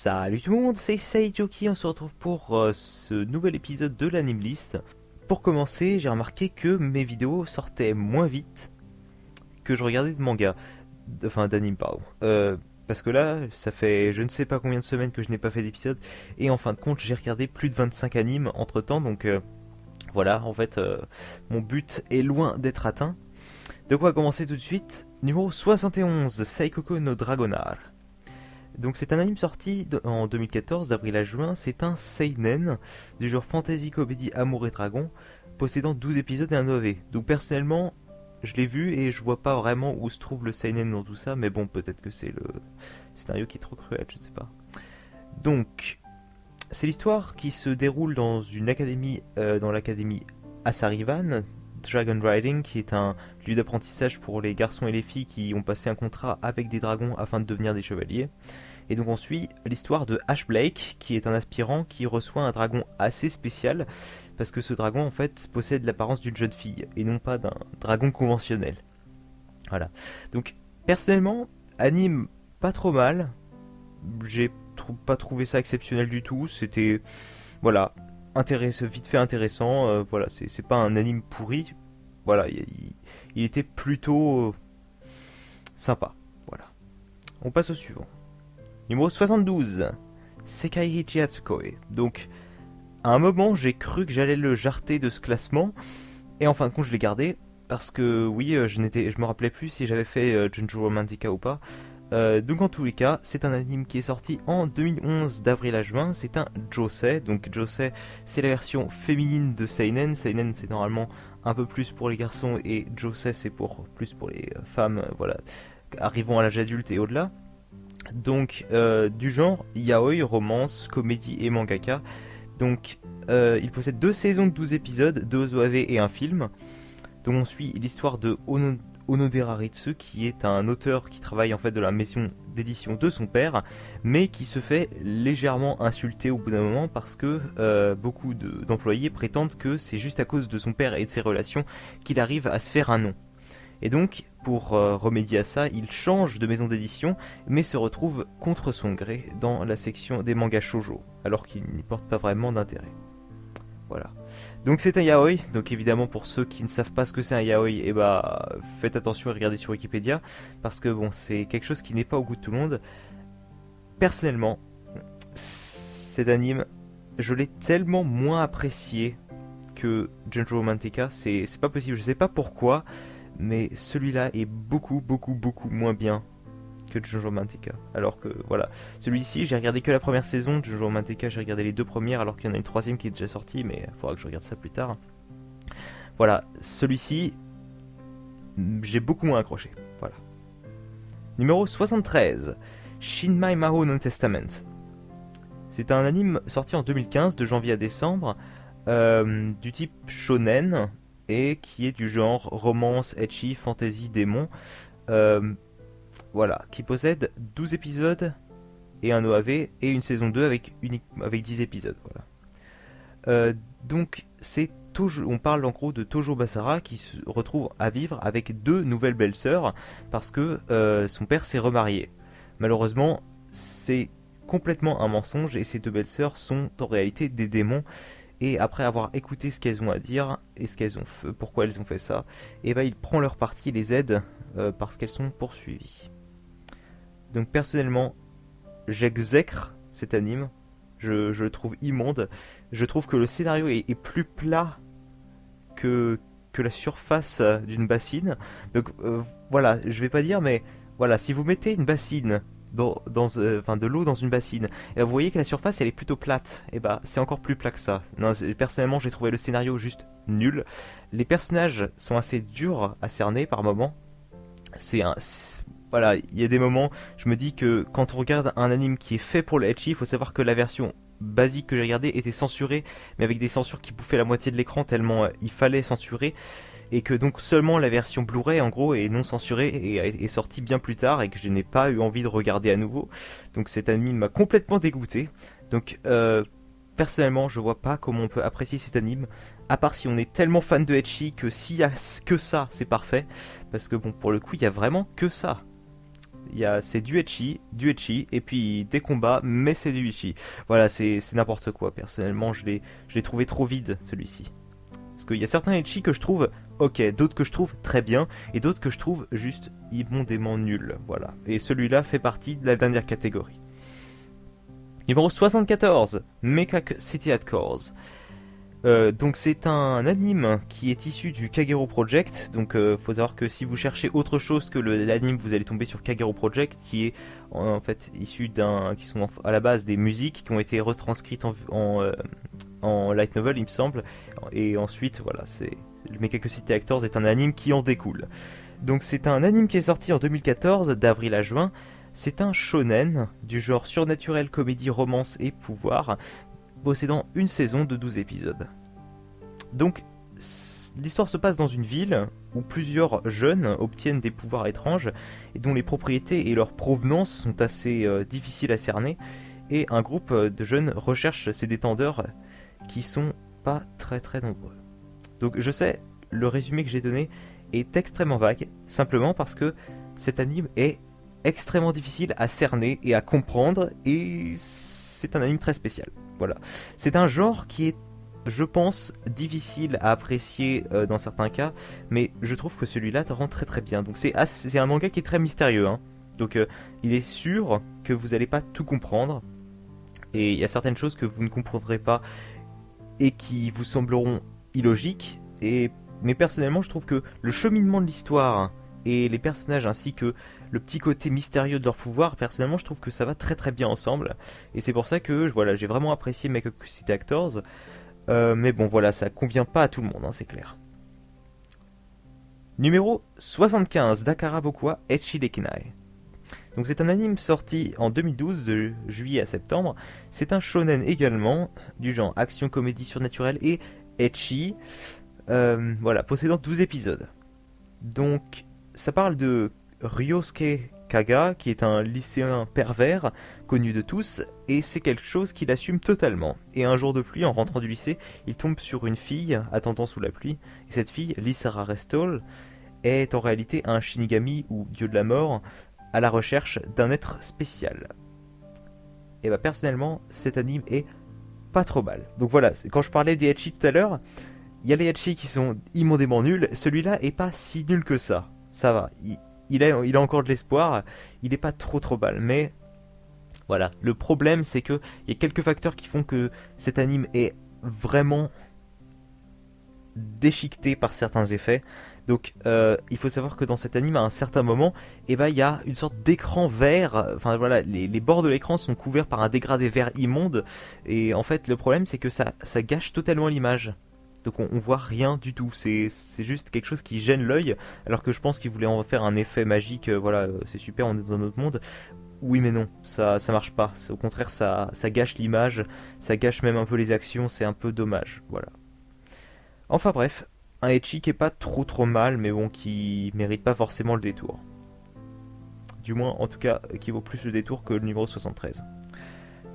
Salut tout le monde, c'est Seijoki, on se retrouve pour ce nouvel épisode de l'Anime List. Pour commencer, j'ai remarqué que mes vidéos sortaient moins vite que je regardais de manga, enfin d'anime pardon. Parce que là, ça fait je ne sais pas combien de semaines que je n'ai pas fait d'épisode, et en fin de compte, j'ai regardé plus de 25 animes entre temps, donc voilà, en fait, mon but est loin d'être atteint. De quoi commencer tout de suite. Numéro 71, Saikoko no Dragonar. Donc c'est un anime sorti en 2014, d'avril à juin. C'est un seinen du genre fantasy comédie amour et dragon, possédant 12 épisodes et un OAV. Donc personnellement, je l'ai vu et je vois pas vraiment où se trouve le seinen dans tout ça, mais bon, peut-être que c'est le scénario qui est trop cruel, je ne sais pas. Donc, c'est l'histoire qui se déroule dans une académie, dans l'académie Asarivan, Dragon Riding, qui est un lieu d'apprentissage pour les garçons et les filles qui ont passé un contrat avec des dragons afin de devenir des chevaliers. Et donc on suit l'histoire de Ash Blake, qui est un aspirant qui reçoit un dragon assez spécial, parce que ce dragon en fait possède l'apparence d'une jeune fille, et non pas d'un dragon conventionnel. Voilà. Donc personnellement, anime pas trop mal, j'ai pas trouvé ça exceptionnel du tout, c'était... Voilà, vite fait intéressant, voilà, c'est pas un anime pourri, voilà, il était plutôt sympa, voilà. On passe au suivant. Numéro 72, Sekai Hatsukoi. Donc, à un moment, j'ai cru que j'allais le jarter de ce classement, et en fin de compte, je l'ai gardé, parce que oui, je me rappelais plus si j'avais fait Junjo Romantica ou pas. Donc en tous les cas, c'est un anime qui est sorti en 2011 d'avril à juin, c'est un josei, donc josei c'est la version féminine de seinen, seinen c'est normalement un peu plus pour les garçons et josei c'est plus pour les femmes, voilà, arrivant à l'âge adulte et au-delà. Donc du genre yaoi, romance, comédie et mangaka. Donc il possède 2 saisons de 12 épisodes, 2 OAV et un film. Donc on suit l'histoire de Onodera Ritsu, qui est un auteur qui travaille en fait de la maison d'édition de son père, mais qui se fait légèrement insulter au bout d'un moment parce que beaucoup d'employés prétendent que c'est juste à cause de son père et de ses relations qu'il arrive à se faire un nom. Et donc, pour remédier à ça, il change de maison d'édition, mais se retrouve contre son gré dans la section des mangas shoujo, alors qu'il n'y porte pas vraiment d'intérêt. Voilà. Donc c'est un yaoi, donc évidemment pour ceux qui ne savent pas ce que c'est un yaoi, eh bah, faites attention à regarder sur Wikipédia, parce que bon, c'est quelque chose qui n'est pas au goût de tout le monde. Personnellement, cet anime, je l'ai tellement moins apprécié que Junjo Romantica, c'est pas possible, je sais pas pourquoi, mais celui-là est beaucoup moins bien que Junjo Romantica. Alors que voilà, celui-ci j'ai regardé que la première saison de Junjo Romantica, j'ai regardé les 2 premières alors qu'il y en a une 3ème qui est déjà sortie, mais il faudra que je regarde ça plus tard. Voilà, celui-ci j'ai beaucoup moins accroché. Voilà. Numéro 73, Shinmai Mahou no Testament. C'est un anime sorti en 2015 de janvier à décembre, du type shonen et qui est du genre romance, ecchi, fantasy, démon. Voilà, qui possède 12 épisodes et un OAV et une saison 2 avec 10 épisodes. Voilà. Donc, on parle en gros de Tojo Basara qui se retrouve à vivre avec 2 nouvelles belles-sœurs parce que son père s'est remarié. Malheureusement, c'est complètement un mensonge et ces 2 belles-sœurs sont en réalité des démons. Et après avoir écouté ce qu'elles ont à dire et pourquoi elles ont fait ça, et ben il prend leur parti et les aide parce qu'elles sont poursuivies. Donc personnellement, j'exècre cet anime, je le trouve immonde, je trouve que le scénario est plus plat que la surface d'une bassine. Donc voilà, je vais pas dire, mais voilà, si vous mettez une bassine de l'eau dans une bassine, et vous voyez que la surface elle est plutôt plate, et bah c'est encore plus plat que ça. Non, personnellement j'ai trouvé le scénario juste nul. Les personnages sont assez durs à cerner par moments. Voilà, il y a des moments, je me dis que quand on regarde un anime qui est fait pour le ecchi, il faut savoir que la version basique que j'ai regardée était censurée, mais avec des censures qui bouffaient la moitié de l'écran tellement il fallait censurer, et que donc seulement la version Blu-ray en gros est non censurée et est sortie bien plus tard et que je n'ai pas eu envie de regarder à nouveau. Donc cet anime m'a complètement dégoûté. Donc personnellement, je vois pas comment on peut apprécier cet anime, à part si on est tellement fan de ecchi que s'il y a que ça, c'est parfait, parce que bon, pour le coup, il y a vraiment que ça. C'est du ecchi, et puis des combats, mais c'est du ecchi. Voilà, c'est n'importe quoi. Personnellement, je l'ai trouvé trop vide, celui-ci. Parce qu'il y a certains ecchi que je trouve ok, d'autres que je trouve très bien, et d'autres que je trouve juste immondément nuls. Voilà. Et celui-là fait partie de la dernière catégorie. Numéro 74, Mecha City at Cores. Donc c'est un anime qui est issu du Kagero Project. Donc faut savoir que si vous cherchez autre chose que l'anime, vous allez tomber sur Kagero Project, qui est en fait issu qui sont à la base des musiques qui ont été retranscrites en light novel, il me semble. Et ensuite, voilà, le Mecha City Actors est un anime qui en découle. Donc c'est un anime qui est sorti en 2014, d'avril à juin. C'est un shonen du genre surnaturel, comédie, romance et pouvoir, possédant une saison de 12 épisodes. Donc, l'histoire se passe dans une ville où plusieurs jeunes obtiennent des pouvoirs étranges et dont les propriétés et leur provenance sont assez difficiles à cerner, et un groupe de jeunes recherche ces détendeurs qui sont pas très très nombreux. Donc je sais, le résumé que j'ai donné est extrêmement vague, simplement parce que cet anime est extrêmement difficile à cerner et à comprendre, et c'est un anime très spécial. Voilà. C'est un genre qui est, je pense, difficile à apprécier dans certains cas, mais je trouve que celui-là rend très très bien. Donc c'est un manga qui est très mystérieux, hein. Donc il est sûr que vous n'allez pas tout comprendre, et il y a certaines choses que vous ne comprendrez pas et qui vous sembleront illogiques, mais personnellement je trouve que le cheminement de l'histoire et les personnages ainsi que le petit côté mystérieux de leur pouvoir, personnellement je trouve que ça va très très bien ensemble, et c'est pour ça que voilà, j'ai vraiment apprécié Mecha City Actors, mais bon voilà, ça convient pas à tout le monde, hein, c'est clair. Numéro 75, Dakara Bokwa Ecchi Dekinai. Donc c'est un anime sorti en 2012, de juillet à septembre. C'est un shonen également, du genre action, comédie surnaturelle et ecchi, voilà, possédant 12 épisodes. Donc ça parle de Ryosuke Kaga, qui est un lycéen pervers, connu de tous, et c'est quelque chose qu'il assume totalement. Et un jour de pluie, en rentrant du lycée, il tombe sur une fille attendant sous la pluie, et cette fille, Lysara Restol, est en réalité un Shinigami, ou dieu de la mort, à la recherche d'un être spécial. Et bah personnellement, cet anime est pas trop mal. Donc voilà, quand je parlais des ecchi tout à l'heure, il y a les ecchi qui sont immondément nuls, celui-là est pas si nul que ça. Ça va, il a encore de l'espoir, il est pas trop mal, mais voilà. Le problème c'est que il y a quelques facteurs qui font que cet anime est vraiment déchiqueté par certains effets. Donc il faut savoir que dans cet anime, à un certain moment, il y a une sorte d'écran vert. Enfin voilà, les bords de l'écran sont couverts par un dégradé vert immonde. Et en fait, le problème, c'est que ça gâche totalement l'image. Donc on voit rien du tout. C'est juste quelque chose qui gêne l'œil. Alors que je pense qu'ils voulaient en faire un effet magique. Voilà, c'est super, on est dans un autre monde. Oui mais non, ça marche pas. Au contraire, ça gâche l'image. Ça gâche même un peu les actions. C'est un peu dommage. Voilà. Enfin bref. Un ecchi qui est pas trop mal, mais bon, qui mérite pas forcément le détour. Du moins, en tout cas, qui vaut plus le détour que le numéro 73.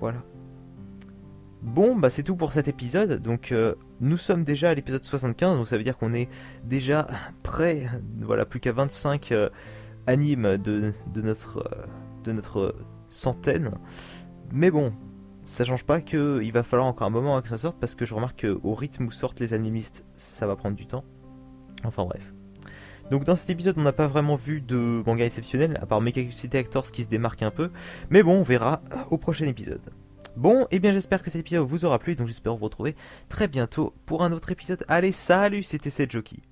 Voilà. Bon, bah c'est tout pour cet épisode. Donc, nous sommes déjà à l'épisode 75, donc ça veut dire qu'on est déjà près, voilà, plus qu'à 25 animes de notre centaine. Mais bon, ça change pas qu'il va falloir encore un moment que ça sorte, parce que je remarque qu'au rythme où sortent les animistes, ça va prendre du temps. Enfin bref. Donc dans cet épisode, on n'a pas vraiment vu de manga exceptionnel, à part Mecha City Actors qui se démarque un peu. Mais bon, on verra au prochain épisode. Bon, et bien j'espère que cet épisode vous aura plu, donc j'espère vous retrouver très bientôt pour un autre épisode. Allez, salut, c'était Joki.